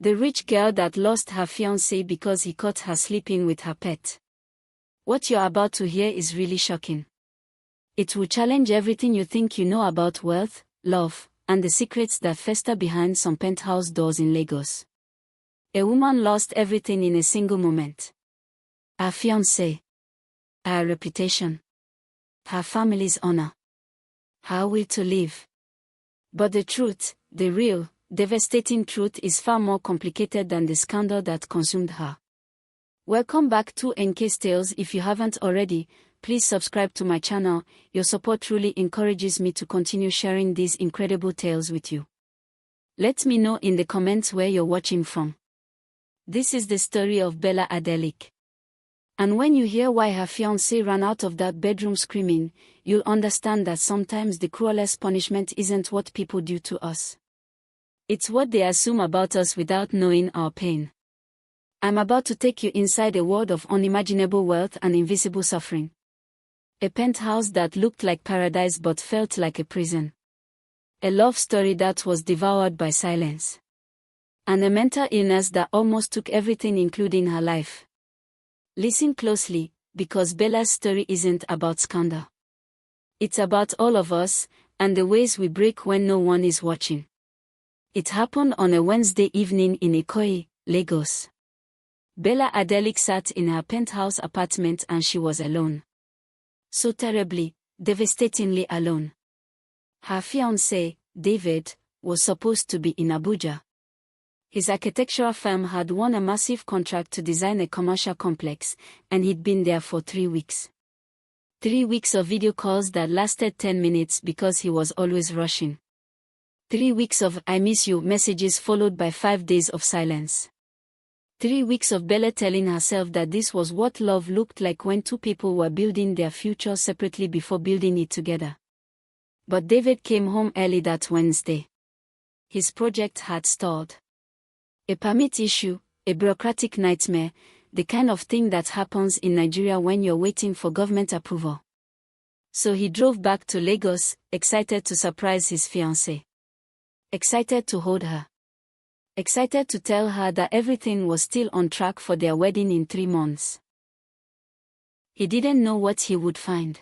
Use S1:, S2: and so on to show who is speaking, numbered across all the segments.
S1: The rich girl that lost her fiancé because he caught her sleeping with her pet. What you're about to hear is really shocking. It will challenge everything you think you know about wealth, love, and the secrets that fester behind some penthouse doors in Lagos. A woman lost everything in a single moment. Her fiancé. Her reputation. Her family's honor. Her will to live. But the truth, the real, devastating truth is far more complicated than the scandal that consumed her. Welcome back to NK's Tales. If you haven't already, please subscribe to my channel. Your support truly encourages me to continue sharing these incredible tales with you. Let me know in the comments where you're watching from. This is the story of Bella Adelic. And when you hear why her fiancé ran out of that bedroom screaming, you'll understand that sometimes the cruelest punishment isn't what people do to us. It's what they assume about us without knowing our pain. I'm about to take you inside a world of unimaginable wealth and invisible suffering. A penthouse that looked like paradise but felt like a prison. A love story that was devoured by silence. And a mental illness that almost took everything, including her life. Listen closely, because Bella's story isn't about scandal. It's about all of us, and the ways we break when no one is watching. It happened on a Wednesday evening in Ikoyi, Lagos. Bella Adelic sat in her penthouse apartment and she was alone. So terribly, devastatingly alone. Her fiancé, David, was supposed to be in Abuja. His architectural firm had won a massive contract to design a commercial complex, and he'd been there for 3 weeks. 3 weeks of video calls that lasted 10 minutes because he was always rushing. 3 weeks of "I miss you" messages followed by 5 days of silence. 3 weeks of Bella telling herself that this was what love looked like when two people were building their future separately before building it together. But David came home early that Wednesday. His project had stalled. A permit issue, a bureaucratic nightmare, the kind of thing that happens in Nigeria when you're waiting for government approval. So he drove back to Lagos, excited to surprise his fiancée. Excited to hold her. Excited to tell her that everything was still on track for their wedding in 3 months. He didn't know what he would find.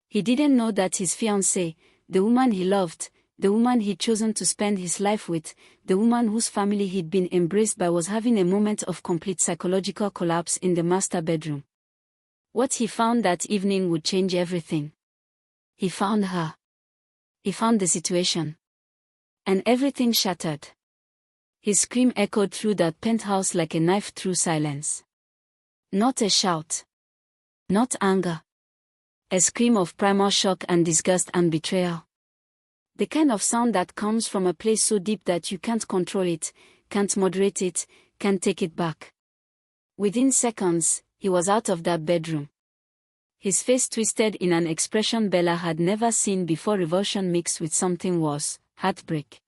S1: He didn't know that his fiancée, the woman he loved, the woman he'd chosen to spend his life with, the woman whose family he'd been embraced by, was having a moment of complete psychological collapse in the master bedroom. What he found that evening would change everything. He found her. He found the situation. And everything shattered. His scream echoed through that penthouse like a knife through silence. Not a shout. Not anger. A scream of primal shock and disgust and betrayal. The kind of sound that comes from a place so deep that you can't control it, can't moderate it, can't take it back. Within seconds, he was out of that bedroom. His face twisted in an expression Bella had never seen before, revulsion mixed with something worse, heartbreak.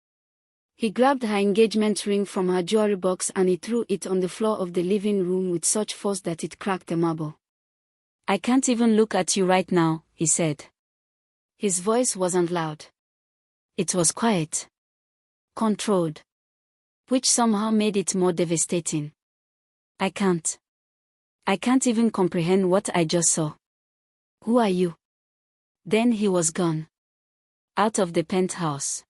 S1: He grabbed her engagement ring from her jewelry box and he threw it on the floor of the living room with such force that it cracked a marble. "I can't even look at you right now," he said. His voice wasn't loud. It was quiet. Controlled. Which somehow made it more devastating. I can't even comprehend what I just saw. Who are you?" Then he was gone. Out of the penthouse.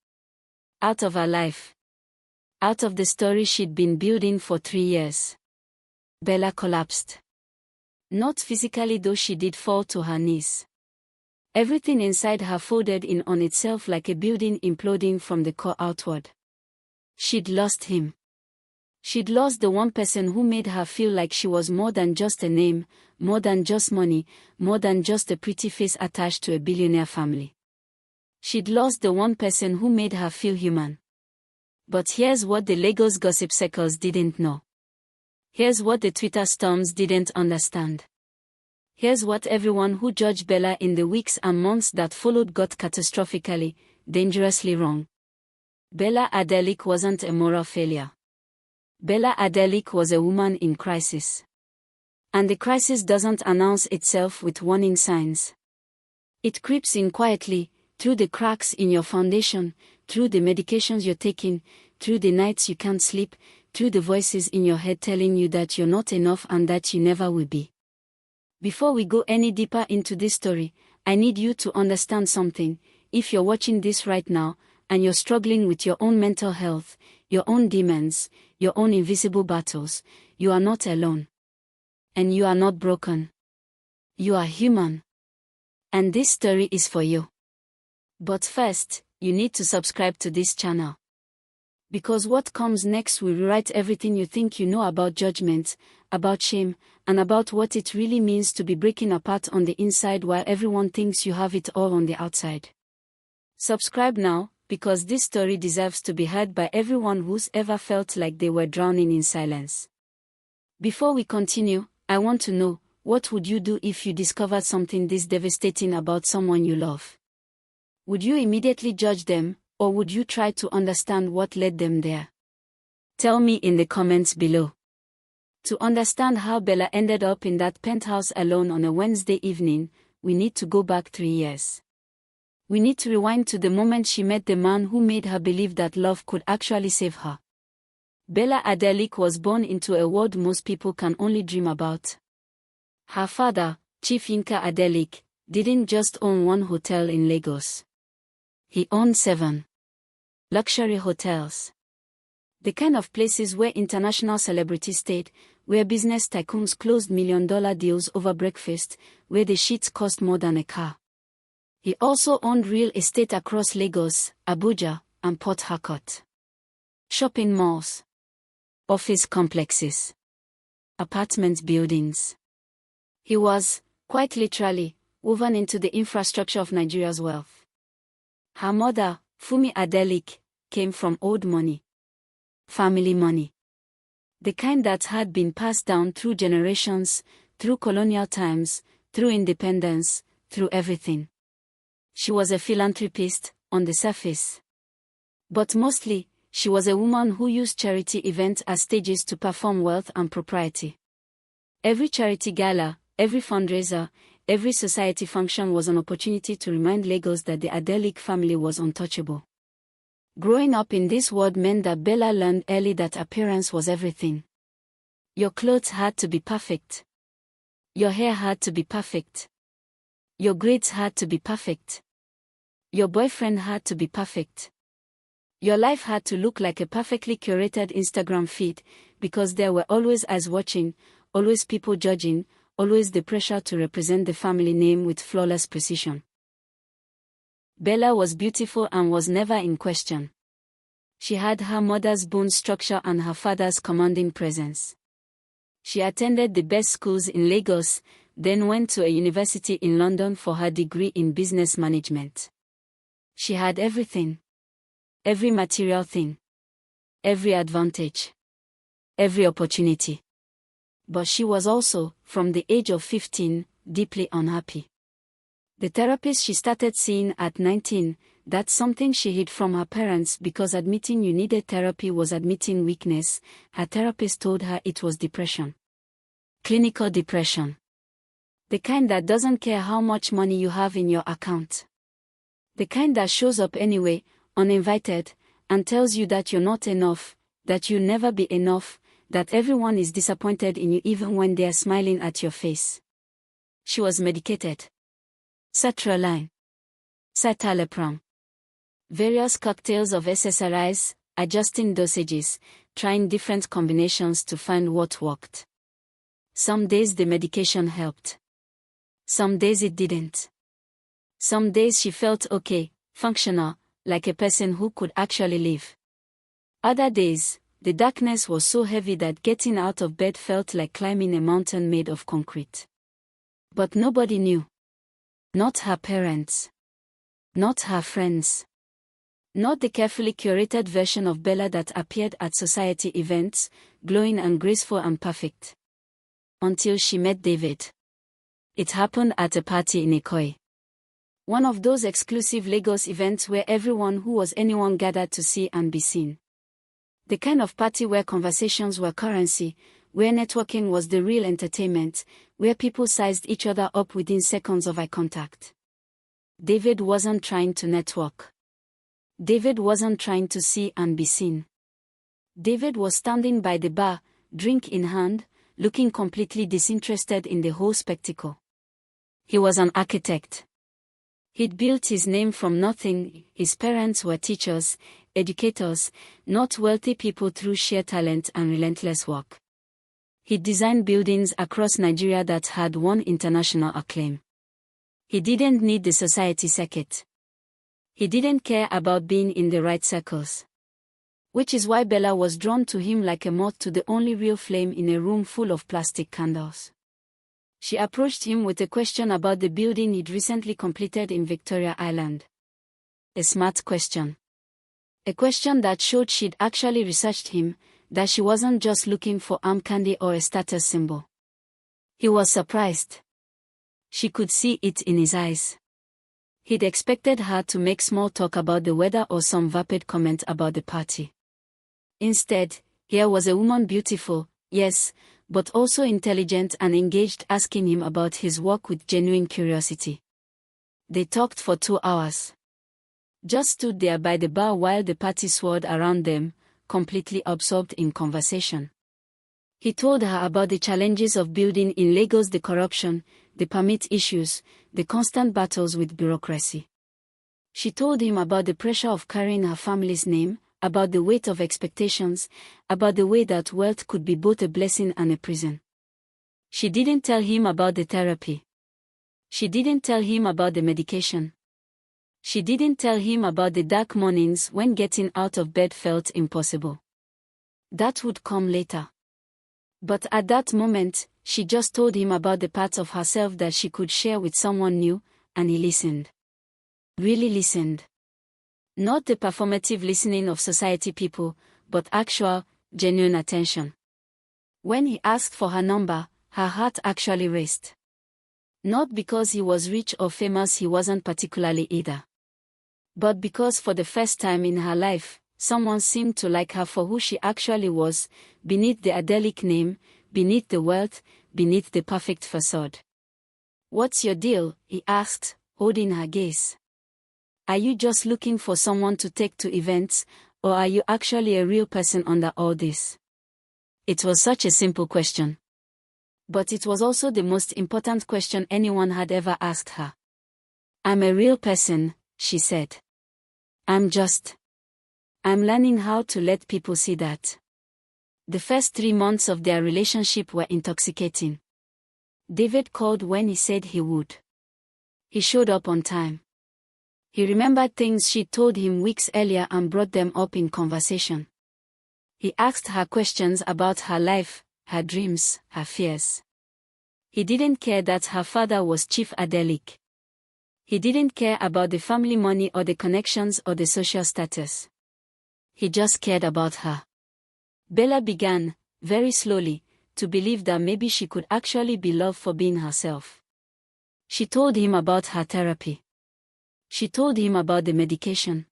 S1: Out of her life. Out of the story she'd been building for 3 years. Bella collapsed. Not physically, though she did fall to her knees. Everything inside her folded in on itself like a building imploding from the core outward. She'd lost him. She'd lost the one person who made her feel like she was more than just a name, more than just money, more than just a pretty face attached to a billionaire family. She'd lost the one person who made her feel human. But here's what the Lagos gossip circles didn't know. Here's what the Twitter storms didn't understand. Here's what everyone who judged Bella in the weeks and months that followed got catastrophically, dangerously wrong. Bella Adelic wasn't a moral failure. Bella Adelic was a woman in crisis. And the crisis doesn't announce itself with warning signs. It creeps in quietly, through the cracks in your foundation, through the medications you're taking, through the nights you can't sleep, through the voices in your head telling you that you're not enough and that you never will be. Before we go any deeper into this story, I need you to understand something. If you're watching this right now, and you're struggling with your own mental health, your own demons, your own invisible battles, you are not alone. And you are not broken. You are human. And this story is for you. But first, you need to subscribe to this channel. Because what comes next will rewrite everything you think you know about judgment, about shame, and about what it really means to be breaking apart on the inside while everyone thinks you have it all on the outside. Subscribe now, because this story deserves to be heard by everyone who's ever felt like they were drowning in silence. Before we continue, I want to know, what would you do if you discovered something this devastating about someone you love? Would you immediately judge them, or would you try to understand what led them there? Tell me in the comments below. To understand how Bella ended up in that penthouse alone on a Wednesday evening, we need to go back 3 years. We need to rewind to the moment she met the man who made her believe that love could actually save her. Bella Adelik was born into a world most people can only dream about. Her father, Chief Yinka Adelik, didn't just own one hotel in Lagos. He owned 7 luxury hotels. The kind of places where international celebrities stayed, where business tycoons closed million-dollar deals over breakfast, where the sheets cost more than a car. He also owned real estate across Lagos, Abuja, and Port Harcourt. Shopping malls, office complexes, apartment buildings. He was, quite literally, woven into the infrastructure of Nigeria's wealth. Her mother, Fumi Adelik, came from old money. Family money. The kind that had been passed down through generations, through colonial times, through independence, through everything. She was a philanthropist, on the surface. But mostly, she was a woman who used charity events as stages to perform wealth and propriety. Every charity gala, every fundraiser, every society function was an opportunity to remind Lagos that the Adelik family was untouchable. Growing up in this world meant that Bella learned early that appearance was everything. Your clothes had to be perfect. Your hair had to be perfect. Your grades had to be perfect. Your boyfriend had to be perfect. Your life had to look like a perfectly curated Instagram feed, because there were always eyes watching, always people judging, always the pressure to represent the family name with flawless precision. Bella was beautiful and was never in question. She had her mother's bone structure and her father's commanding presence. She attended the best schools in Lagos, then went to a university in London for her degree in business management. She had everything. Every material thing. Every advantage. Every opportunity. But she was also, from the age of 15, deeply unhappy. The therapist she started seeing at 19, that's something she hid from her parents because admitting you needed therapy was admitting weakness. Her therapist told her it was depression. Clinical depression. The kind that doesn't care how much money you have in your account. The kind that shows up anyway, uninvited, and tells you that you're not enough, that you'll never be enough, that everyone is disappointed in you even when they're smiling at your face. She was medicated. Sertraline. Citalopram. Various cocktails of SSRIs, adjusting dosages, trying different combinations to find what worked. Some days the medication helped. Some days it didn't. Some days she felt okay, functional, like a person who could actually live. Other days, the darkness was so heavy that getting out of bed felt like climbing a mountain made of concrete. But nobody knew. Not her parents. Not her friends. Not the carefully curated version of Bella that appeared at society events, glowing and graceful and perfect. Until she met David. It happened at a party in Ikoyi. One of those exclusive Lagos events where everyone who was anyone gathered to see and be seen. The kind of party where conversations were currency, where networking was the real entertainment, where people sized each other up within seconds of eye contact. David wasn't trying to network. David wasn't trying to see and be seen. David was standing by the bar, drink in hand, looking completely disinterested in the whole spectacle. He was an architect. He'd built his name from nothing. His parents were teachers, educators, not wealthy people through sheer talent and relentless work. He designed buildings across Nigeria that had won international acclaim. He didn't need the society circuit. He didn't care about being in the right circles. Which is why Bella was drawn to him like a moth to the only real flame in a room full of plastic candles. She approached him with a question about the building he'd recently completed in Victoria Island. A smart question. A question that showed she'd actually researched him, that she wasn't just looking for arm candy or a status symbol. He was surprised. She could see it in his eyes. He'd expected her to make small talk about the weather or some vapid comment about the party. Instead, here was a woman beautiful, yes, but also intelligent and engaged, asking him about his work with genuine curiosity. They talked for 2 hours. Just stood there by the bar while the party swirled around them, completely absorbed in conversation. He told her about the challenges of building in Lagos, the corruption, the permit issues, the constant battles with bureaucracy. She told him about the pressure of carrying her family's name, about the weight of expectations, about the way that wealth could be both a blessing and a prison. She didn't tell him about the therapy. She didn't tell him about the medication. She didn't tell him about the dark mornings when getting out of bed felt impossible. That would come later. But at that moment, she just told him about the parts of herself that she could share with someone new, and he listened. Really listened. Not the performative listening of society people, but actual, genuine attention. When he asked for her number, her heart actually raced. Not because he was rich or famous, he wasn't particularly either. But because for the first time in her life, someone seemed to like her for who she actually was, beneath the idyllic name, beneath the wealth, beneath the perfect facade. "What's your deal?" he asked, holding her gaze. "Are you just looking for someone to take to events, or are you actually a real person under all this?" It was such a simple question. But it was also the most important question anyone had ever asked her. "I'm a real person," she said. I'm learning how to let people see that." The first 3 months of their relationship were intoxicating. David called when he said he would. He showed up on time. He remembered things she'd told him weeks earlier and brought them up in conversation. He asked her questions about her life, her dreams, her fears. He didn't care that her father was chief adelic. He didn't care about the family money or the connections or the social status. He just cared about her. Bella began, very slowly, to believe that maybe she could actually be loved for being herself. She told him about her therapy. She told him about the medication.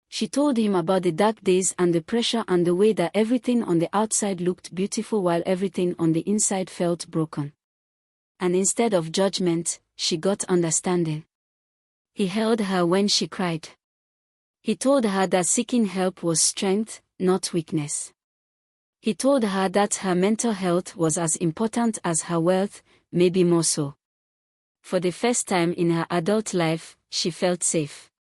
S1: She told him about the dark days and the pressure and the way that everything on the outside looked beautiful while everything on the inside felt broken. And instead of judgment, she got understanding. He held her when she cried. He told her that seeking help was strength, not weakness. He told her that her mental health was as important as her wealth, maybe more so. For the first time in her adult life, she felt safe.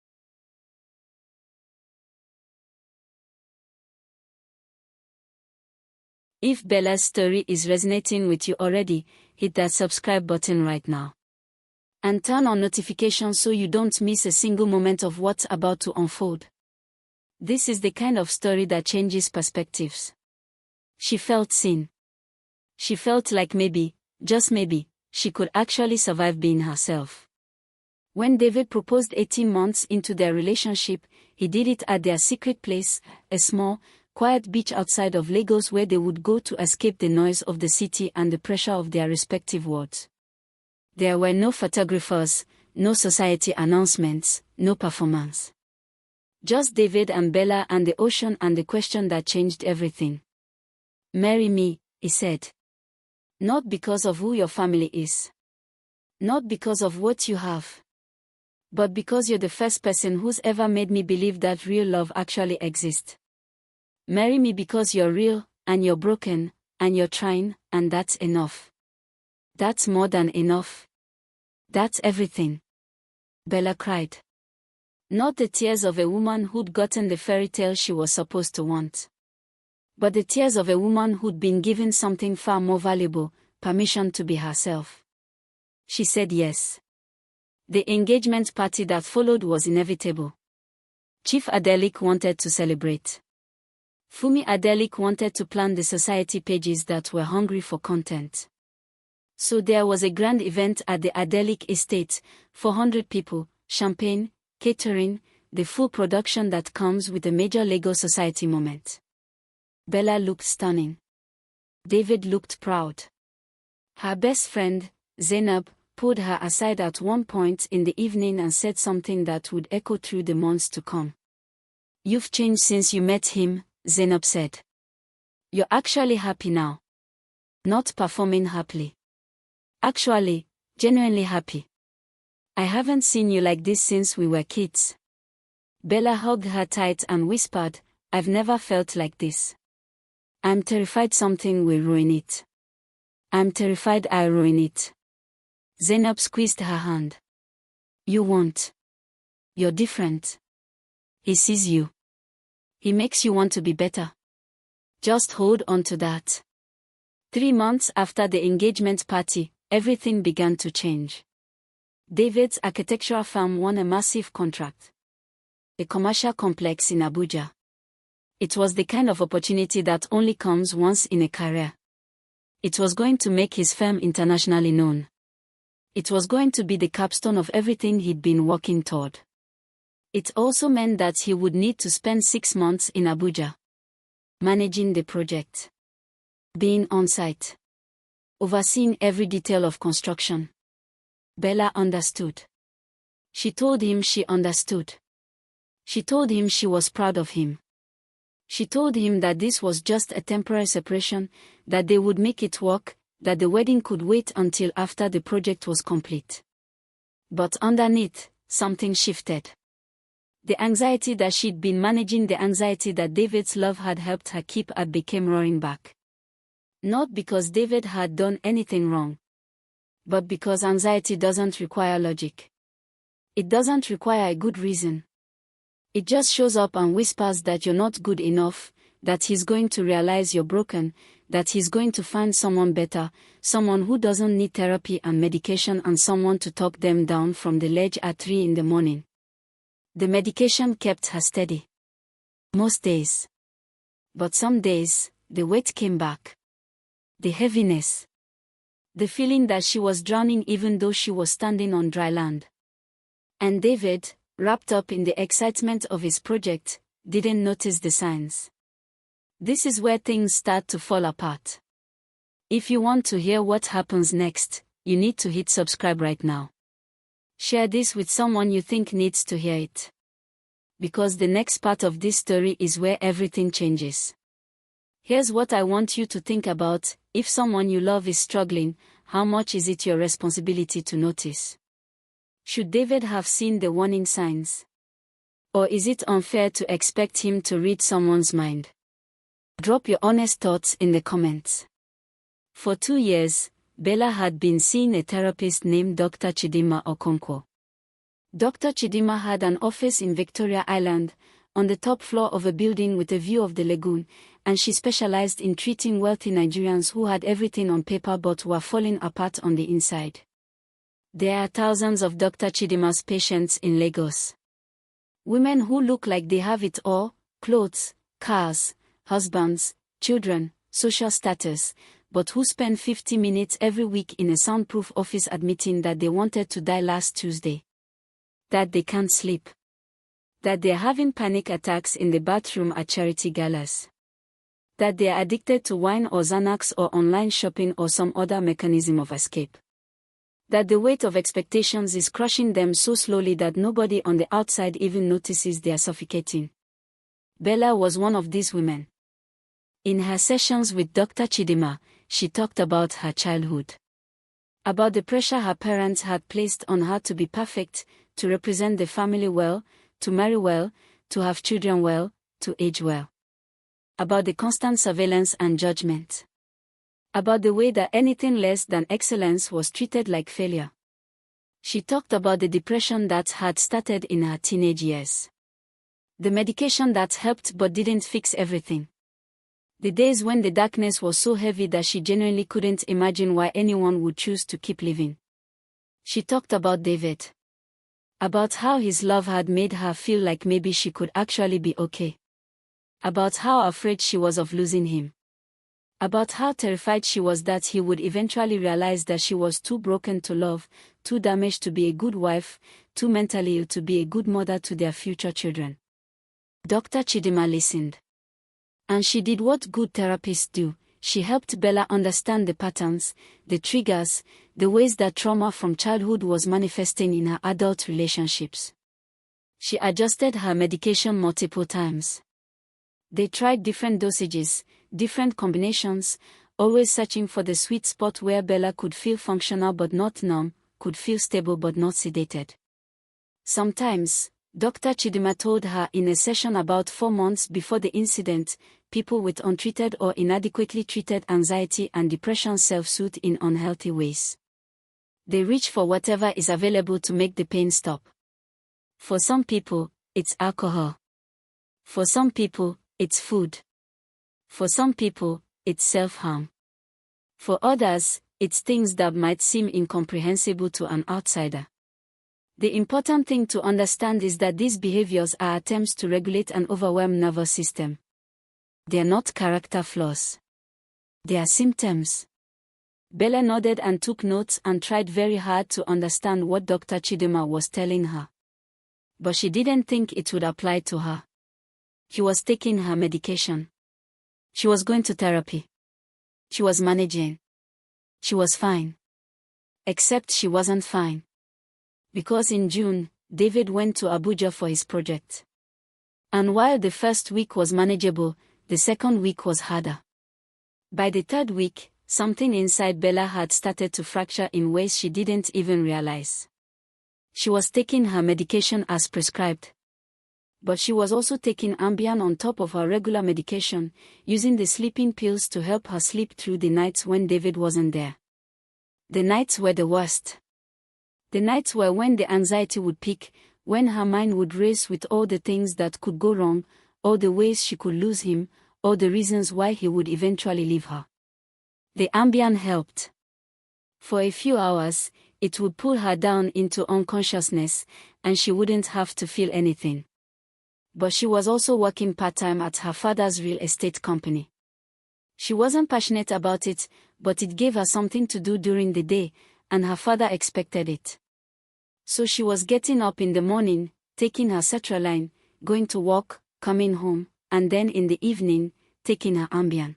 S1: If Bella's story is resonating with you already, hit that subscribe button right now. And turn on notifications so you don't miss a single moment of what's about to unfold. This is the kind of story that changes perspectives. She felt seen. She felt like maybe, just maybe, she could actually survive being herself. When David proposed 18 months into their relationship, he did it at their secret place, a small, quiet beach outside of Lagos where they would go to escape the noise of the city and the pressure of their respective worlds. There were no photographers, no society announcements, no performance. Just David and Bella and the ocean and the question that changed everything. "Marry me," he said. "Not because of who your family is. Not because of what you have. But because you're the first person who's ever made me believe that real love actually exists." Marry me because you're real, and you're broken, and you're trying, and that's enough. That's more than enough. That's everything. Bella cried. Not the tears of a woman who'd gotten the fairy tale she was supposed to want, but the tears of a woman who'd been given something far more valuable, permission to be herself. She said yes. The engagement party that followed was inevitable. Chief Adelik wanted to celebrate. Fumi Adelik wanted to plan the society pages that were hungry for content. So there was a grand event at the Adelik estate, 400 people, champagne, catering, the full production that comes with a major Lagos society moment. Bella looked stunning. David looked proud. Her best friend, Zainab, pulled her aside at one point in the evening and said something that would echo through the months to come. "You've changed since you met him," Zainab said. "You're actually happy now. Not performing happily. Actually, genuinely happy. I haven't seen you like this since we were kids." Bella hugged her tight and whispered, "I've never felt like this. I'm terrified something will ruin it. I'm terrified I'll ruin it." Zainab squeezed her hand. "You won't. You're different. He sees you. He makes you want to be better. Just hold on to that." 3 months after the engagement party, everything began to change. David's architectural firm won a massive contract. A commercial complex in Abuja. It was the kind of opportunity that only comes once in a career. It was going to make his firm internationally known. It was going to be the capstone of everything he'd been working toward. It also meant that he would need to spend 6 months in Abuja, managing the project, being on site, overseeing every detail of construction. Bella understood. She told him she understood. She told him she was proud of him. She told him that this was just a temporary separation, that they would make it work, that the wedding could wait until after the project was complete. But underneath, something shifted. The anxiety that she'd been managing, the anxiety that David's love had helped her keep at, became roaring back. Not because David had done anything wrong, but because anxiety doesn't require logic. It doesn't require a good reason. It just shows up and whispers that you're not good enough, that he's going to realize you're broken, that he's going to find someone better, someone who doesn't need therapy and medication, and someone to talk them down from the ledge at 3 in the morning. The medication kept her steady. Most days. But some days, the weight came back. The heaviness. The feeling that she was drowning even though she was standing on dry land. And David, wrapped up in the excitement of his project, didn't notice the signs. This is where things start to fall apart. If you want to hear what happens next, you need to hit subscribe right now. Share this with someone you think needs to hear it. Because the next part of this story is where everything changes. Here's what I want you to think about: if someone you love is struggling, how much is it your responsibility to notice? Should David have seen the warning signs? Or is it unfair to expect him to read someone's mind? Drop your honest thoughts in the comments. For 2 years, Bella had been seeing a therapist named Dr. Chidima Okonkwo. Dr. Chidima had an office in Victoria Island, on the top floor of a building with a view of the lagoon, and she specialized in treating wealthy Nigerians who had everything on paper but were falling apart on the inside. There are thousands of Dr. Chidima's patients in Lagos. Women who look like they have it all: clothes, cars, husbands, children, social status, but who spend 50 minutes every week in a soundproof office admitting that they wanted to die last Tuesday. That they can't sleep. That they're having panic attacks in the bathroom at charity galas. That they're addicted to wine or Xanax or online shopping or some other mechanism of escape. That the weight of expectations is crushing them so slowly that nobody on the outside even notices they're suffocating. Bella was one of these women. In her sessions with Dr. Chidima, she talked about her childhood. About the pressure her parents had placed on her to be perfect, to represent the family well, to marry well, to have children well, to age well. about the constant surveillance and judgment. About the way that anything less than excellence was treated like failure. She talked about the depression that had started in her teenage years. The medication that helped but didn't fix everything. The days when the darkness was so heavy that she genuinely couldn't imagine why anyone would choose to keep living. She talked about David. About how his love had made her feel like maybe she could actually be okay. About how afraid she was of losing him. About how terrified she was that he would eventually realize that she was too broken to love, too damaged to be a good wife, too mentally ill to be a good mother to their future children. Dr. Chidima listened. And she did what good therapists do. She helped Bella understand the patterns, the triggers, the ways that trauma from childhood was manifesting in her adult relationships. She adjusted her medication multiple times. They tried different dosages, different combinations, always searching for the sweet spot where Bella could feel functional but not numb, could feel stable but not sedated. Sometimes, Dr. Chidima told her in a session about 4 months before the incident, people with untreated or inadequately treated anxiety and depression self-soothe in unhealthy ways. They reach for whatever is available to make the pain stop. For some people, it's alcohol. For some people, it's food. For some people, it's self-harm. For others, it's things that might seem incomprehensible to an outsider. The important thing to understand is that these behaviors are attempts to regulate an overwhelmed nervous system. They are not character flaws. They are symptoms. Bella nodded and took notes and tried very hard to understand what Dr. Chidima was telling her. But she didn't think it would apply to her. She was taking her medication. She was going to therapy. She was managing. She was fine. Except she wasn't fine. Because in June, David went to Abuja for his project. And while the first week was manageable, the second week was harder. By the third week, something inside Bella had started to fracture in ways she didn't even realize. She was taking her medication as prescribed. But she was also taking Ambien on top of her regular medication, using the sleeping pills to help her sleep through the nights when David wasn't there. The nights were the worst. The nights were when the anxiety would peak, when her mind would race with all the things that could go wrong, all the ways she could lose him, all the reasons why he would eventually leave her. The Ambien helped. For a few hours, it would pull her down into unconsciousness, and she wouldn't have to feel anything. But she was also working part-time at her father's real estate company. She wasn't passionate about it, but it gave her something to do during the day, and her father expected it. So she was getting up in the morning, taking her sertraline, going to work, coming home, and then in the evening, taking her Ambien.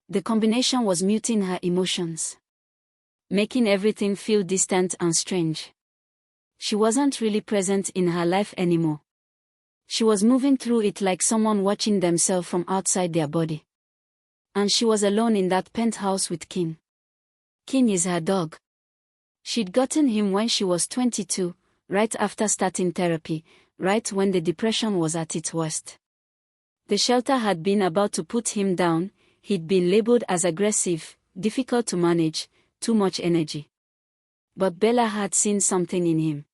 S1: The combination was muting her emotions, making everything feel distant and strange. She wasn't really present in her life anymore. She was moving through it like someone watching themselves from outside their body. And she was alone in that penthouse with King. King is her dog. She'd gotten him when she was 22, right after starting therapy, right when the depression was at its worst. The shelter had been about to put him down. He'd been labeled as aggressive, difficult to manage, too much energy. But Bella had seen something in him.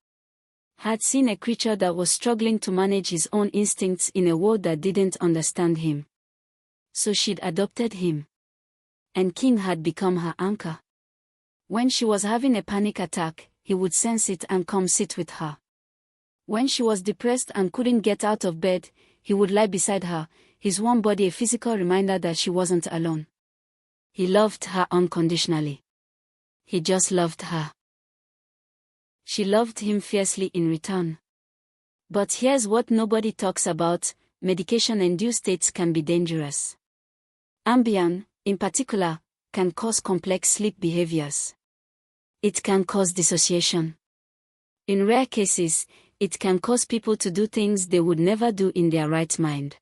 S1: Had seen a creature that was struggling to manage his own instincts in a world that didn't understand him. So she'd adopted him. And King had become her anchor. When she was having a panic attack, he would sense it and come sit with her. When she was depressed and couldn't get out of bed, he would lie beside her, his warm body a physical reminder that she wasn't alone. He loved her unconditionally. He just loved her. She loved him fiercely in return. But here's what nobody talks about: medication-induced states can be dangerous. Ambien, in particular, can cause complex sleep behaviors. It can cause dissociation. In rare cases, it can cause people to do things they would never do in their right mind.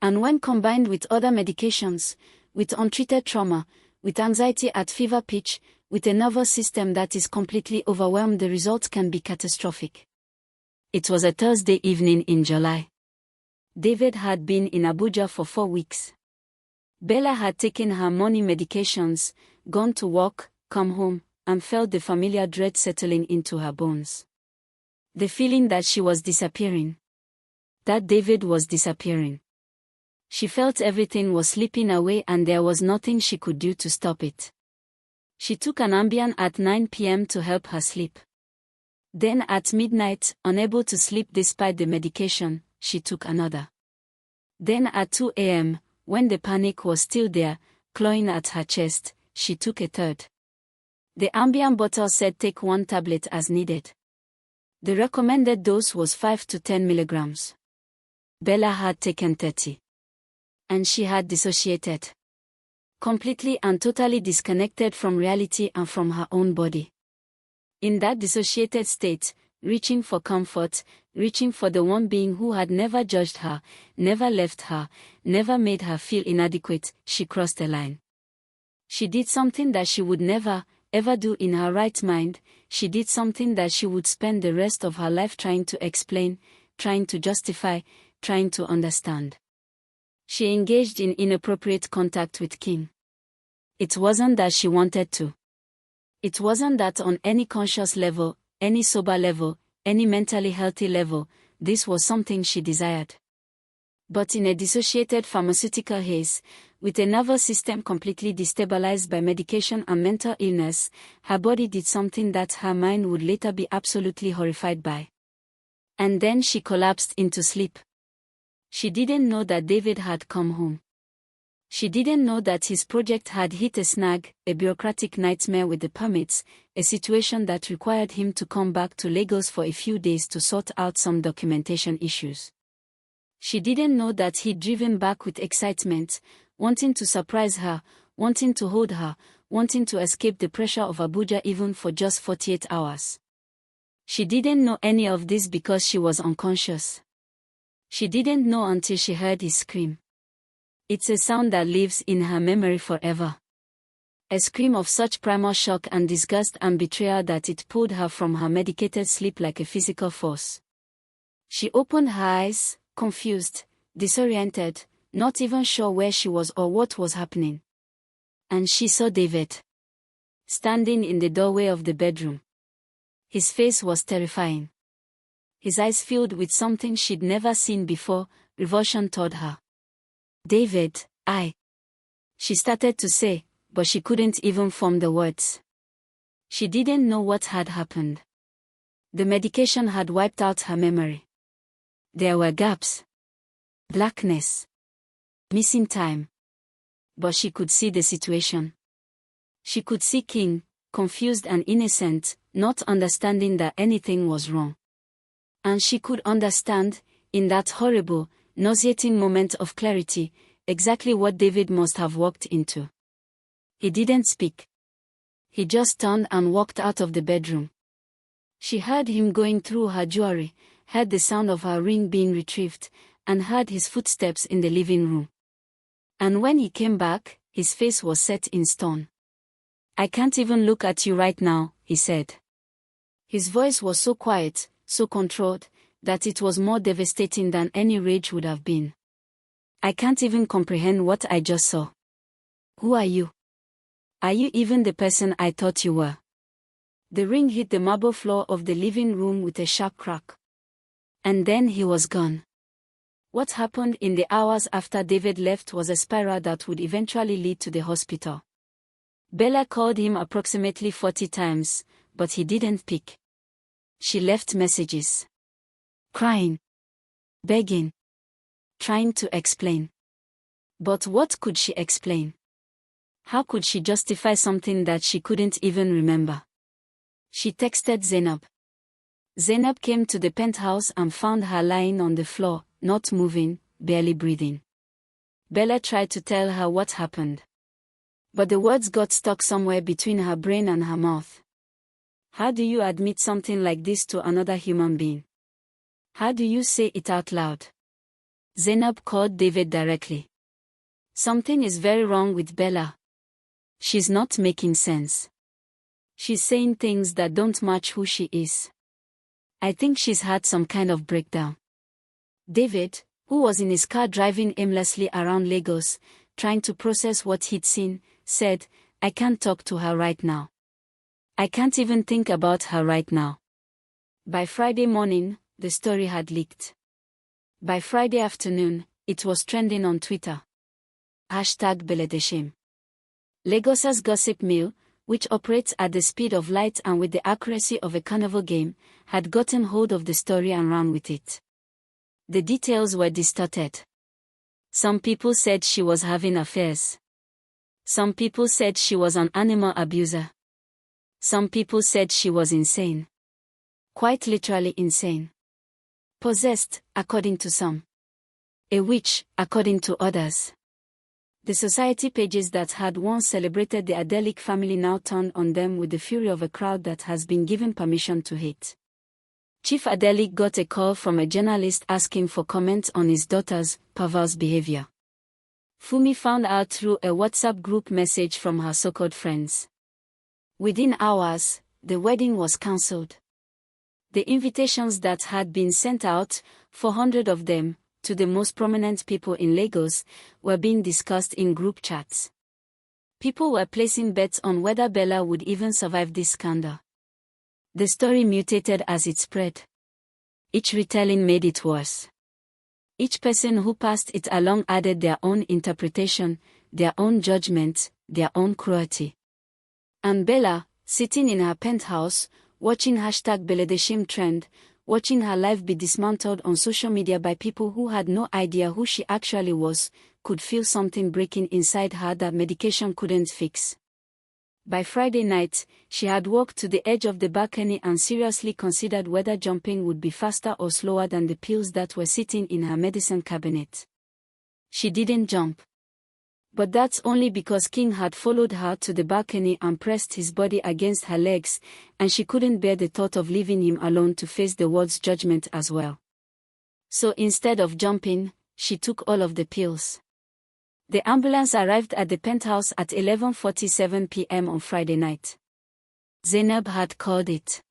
S1: And when combined with other medications, with untreated trauma, with anxiety at fever pitch, with a nervous system that is completely overwhelmed, the result can be catastrophic. It was a Thursday evening in July. David had been in Abuja for 4 weeks. Bella had taken her morning medications, gone to work, come home, and felt the familiar dread settling into her bones. The feeling that she was disappearing. That David was disappearing. She felt everything was slipping away and there was nothing she could do to stop it. She took an Ambien at 9 p.m. to help her sleep. Then at midnight, unable to sleep despite the medication, she took another. Then at 2 a.m., when the panic was still there, clawing at her chest, she took a third. The Ambien bottle said take 1 tablet as needed. The recommended dose was 5 to 10 milligrams. Bella had taken 30. And she had dissociated. Completely and totally disconnected from reality and from her own body. In that dissociated state, reaching for comfort, reaching for the one being who had never judged her, never left her, never made her feel inadequate, she crossed a line. She did something that she would never, ever do in her right mind. She did something that she would spend the rest of her life trying to explain, trying to justify, trying to understand. She engaged in inappropriate contact with King. It wasn't that she wanted to. It wasn't that on any conscious level, any sober level, any mentally healthy level, this was something she desired. But in a dissociated pharmaceutical haze, with a nervous system completely destabilized by medication and mental illness, her body did something that her mind would later be absolutely horrified by. And then she collapsed into sleep. She didn't know that David had come home. She didn't know that his project had hit a snag, a bureaucratic nightmare with the permits, a situation that required him to come back to Lagos for a few days to sort out some documentation issues. She didn't know that he'd driven back with excitement, wanting to surprise her, wanting to hold her, wanting to escape the pressure of Abuja even for just 48 hours. She didn't know any of this because she was unconscious. She didn't know until she heard his scream. It's a sound that lives in her memory forever. A scream of such primal shock and disgust and betrayal that it pulled her from her medicated sleep like a physical force. She opened her eyes, confused, disoriented, not even sure where she was or what was happening. And she saw David, standing in the doorway of the bedroom. His face was terrifying. His eyes filled with something she'd never seen before, revulsion toward her. David, she started to say, but she couldn't even form the words. She didn't know what had happened. The medication had wiped out her memory. There were gaps. Blackness. Missing time. But she could see the situation. She could see King, confused and innocent, not understanding that anything was wrong. And she could understand, in that horrible, nauseating moment of clarity, exactly what David must have walked into. He didn't speak. He just turned and walked out of the bedroom. She heard him going through her jewelry, heard the sound of her ring being retrieved, and heard his footsteps in the living room. And when he came back, his face was set in stone. "I can't even look at you right now," he said. His voice was so quiet, so controlled, that it was more devastating than any rage would have been. "I can't even comprehend what I just saw. Who are you? Are you even the person I thought you were?" The ring hit the marble floor of the living room with a sharp crack. And then he was gone. What happened in the hours after David left was a spiral that would eventually lead to the hospital. Bella called him approximately 40 times, but he didn't pick. She left messages. Crying. Begging. Trying to explain. But what could she explain? How could she justify something that she couldn't even remember? She texted Zainab. Zainab came to the penthouse and found her lying on the floor, not moving, barely breathing. Bella tried to tell her what happened. But the words got stuck somewhere between her brain and her mouth. How do you admit something like this to another human being? How do you say it out loud? Zainab called David directly. Something is very wrong with Bella. She's not making sense. She's saying things that don't match who she is. I think she's had some kind of breakdown. David, who was in his car driving aimlessly around Lagos, trying to process what he'd seen, said, "I can't talk to her right now. I can't even think about her right now." By Friday morning, the story had leaked. By Friday afternoon, it was trending on Twitter. #Beledeshim. Lagos's gossip mill, which operates at the speed of light and with the accuracy of a carnival game, had gotten hold of the story and ran with it. The details were distorted. Some people said she was having affairs. Some people said she was an animal abuser. Some people said she was insane. Quite literally insane. Possessed, according to some. A witch, according to others. The society pages that had once celebrated the idyllic family now turned on them with the fury of a crowd that has been given permission to hate. Chief Adelik got a call from a journalist asking for comments on his daughter's perverse behavior. Fumi found out through a WhatsApp group message from her so-called friends. Within hours, the wedding was cancelled. The invitations that had been sent out, 400 of them, to the most prominent people in Lagos, were being discussed in group chats. People were placing bets on whether Bella would even survive this scandal. The story mutated as it spread. Each retelling made it worse. Each person who passed it along added their own interpretation, their own judgment, their own cruelty. And Bella, sitting in her penthouse, watching #Beledeshim trend, watching her life be dismantled on social media by people who had no idea who she actually was, could feel something breaking inside her that medication couldn't fix. By Friday night, she had walked to the edge of the balcony and seriously considered whether jumping would be faster or slower than the pills that were sitting in her medicine cabinet. She didn't jump. But that's only because King had followed her to the balcony and pressed his body against her legs, and she couldn't bear the thought of leaving him alone to face the world's judgment as well. So instead of jumping, she took all of the pills. The ambulance arrived at the penthouse at 11:47 p.m. on Friday night. Zainab had called it.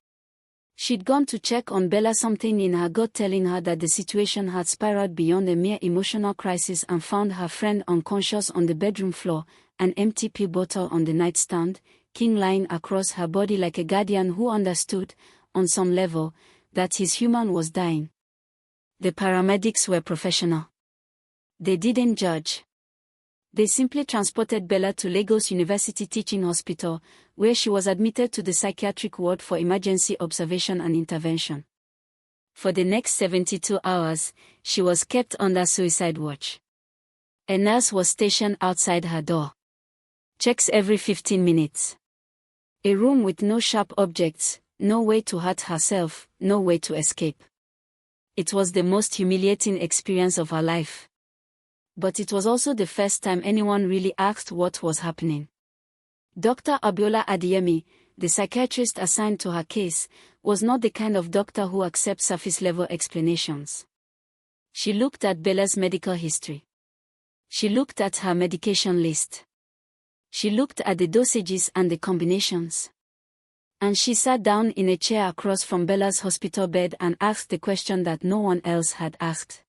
S1: She'd gone to check on Bella, something in her gut telling her that the situation had spiraled beyond a mere emotional crisis, and found her friend unconscious on the bedroom floor, an empty pill bottle on the nightstand, King lying across her body like a guardian who understood, on some level, that his human was dying. The paramedics were professional. They didn't judge. They simply transported Bella to Lagos University Teaching Hospital, where she was admitted to the psychiatric ward for emergency observation and intervention. For the next 72 hours, she was kept under suicide watch. A nurse was stationed outside her door. Checks every 15 minutes. A room with no sharp objects, no way to hurt herself, no way to escape. It was the most humiliating experience of her life. But it was also the first time anyone really asked what was happening. Dr. Abiola Adeyemi, the psychiatrist assigned to her case, was not the kind of doctor who accepts surface-level explanations. She looked at Bella's medical history. She looked at her medication list. She looked at the dosages and the combinations. And she sat down in a chair across from Bella's hospital bed and asked the question that no one else had asked.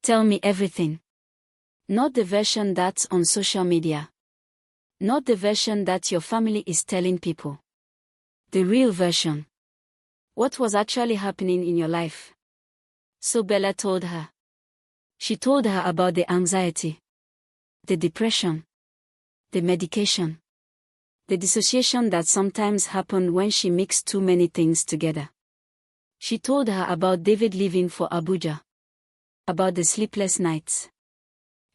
S1: Tell me everything. Not the version that's on social media. Not the version that your family is telling people. The real version. What was actually happening in your life? So Bella told her. She told her about the anxiety, the depression, the medication, the dissociation that sometimes happened when she mixed too many things together. She told her about David leaving for Abuja, about the sleepless nights,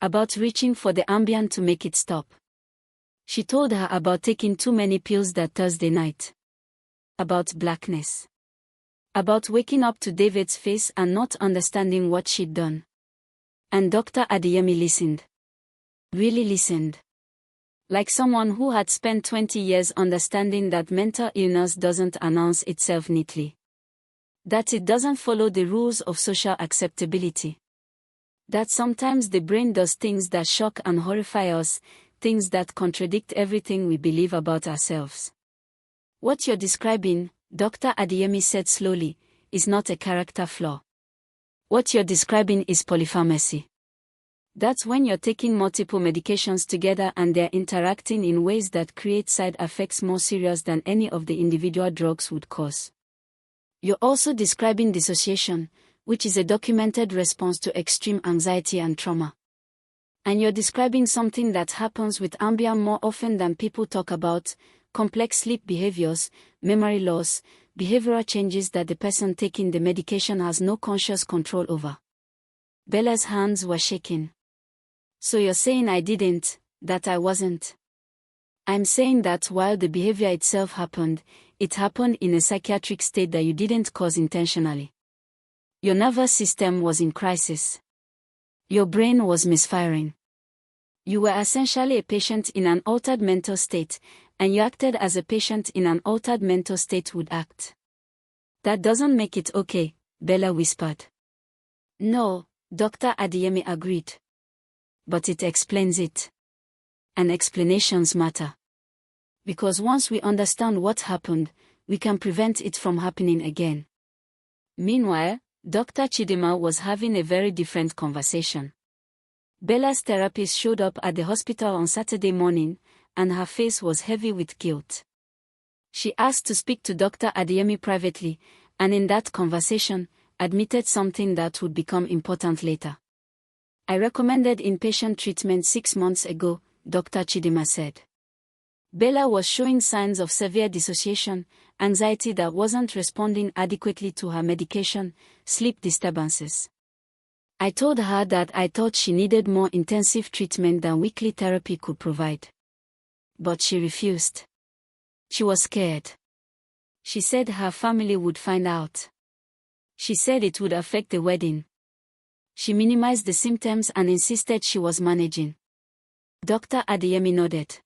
S1: about reaching for the Ambien to make it stop. She told her about taking too many pills that Thursday night, about blackness, about waking up to David's face and not understanding what she'd done. And Dr. Adeyemi listened. Really listened. Like someone who had spent 20 years understanding that mental illness doesn't announce itself neatly. That it doesn't follow the rules of social acceptability. That sometimes the brain does things that shock and horrify us, things that contradict everything we believe about ourselves. What you're describing, Dr. Adeyemi said slowly, is not a character flaw. What you're describing is polypharmacy. That's when you're taking multiple medications together and they're interacting in ways that create side effects more serious than any of the individual drugs would cause. You're also describing dissociation, which is a documented response to extreme anxiety and trauma. And you're describing something that happens with Ambien more often than people talk about: complex sleep behaviors, memory loss, behavioral changes that the person taking the medication has no conscious control over. Bella's hands were shaking. So you're saying I didn't, that I wasn't? I'm saying that while the behavior itself happened, it happened in a psychiatric state that you didn't cause intentionally. Your nervous system was in crisis. Your brain was misfiring. You were essentially a patient in an altered mental state, and you acted as a patient in an altered mental state would act. That doesn't make it okay, Bella whispered. No, Dr. Adeyemi agreed. But it explains it. And explanations matter. Because once we understand what happened, we can prevent it from happening again. Meanwhile, Dr. Chidima was having a very different conversation. Bella's therapist showed up at the hospital on Saturday morning, and her face was heavy with guilt. She asked to speak to Dr. Adeyemi privately, and in that conversation, admitted something that would become important later. I recommended inpatient treatment 6 months ago, Dr. Chidima said. Bella was showing signs of severe dissociation, anxiety that wasn't responding adequately to her medication, sleep disturbances. I told her that I thought she needed more intensive treatment than weekly therapy could provide. But she refused. She was scared. She said her family would find out. She said it would affect the wedding. She minimized the symptoms and insisted she was managing. Dr. Adeyemi nodded.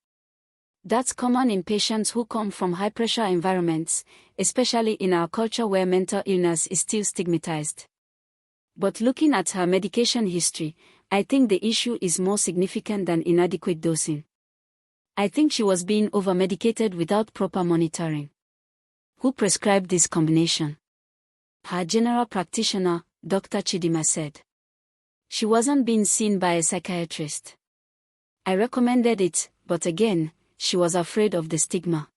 S1: That's common in patients who come from high-pressure environments, especially in our culture where mental illness is still stigmatized. But looking at her medication history, I think the issue is more significant than inadequate dosing. I think she was being over-medicated without proper monitoring. Who prescribed this combination? Her general practitioner, Dr. Chidima said. She wasn't being seen by a psychiatrist. I recommended it, but again, she was afraid of the stigma.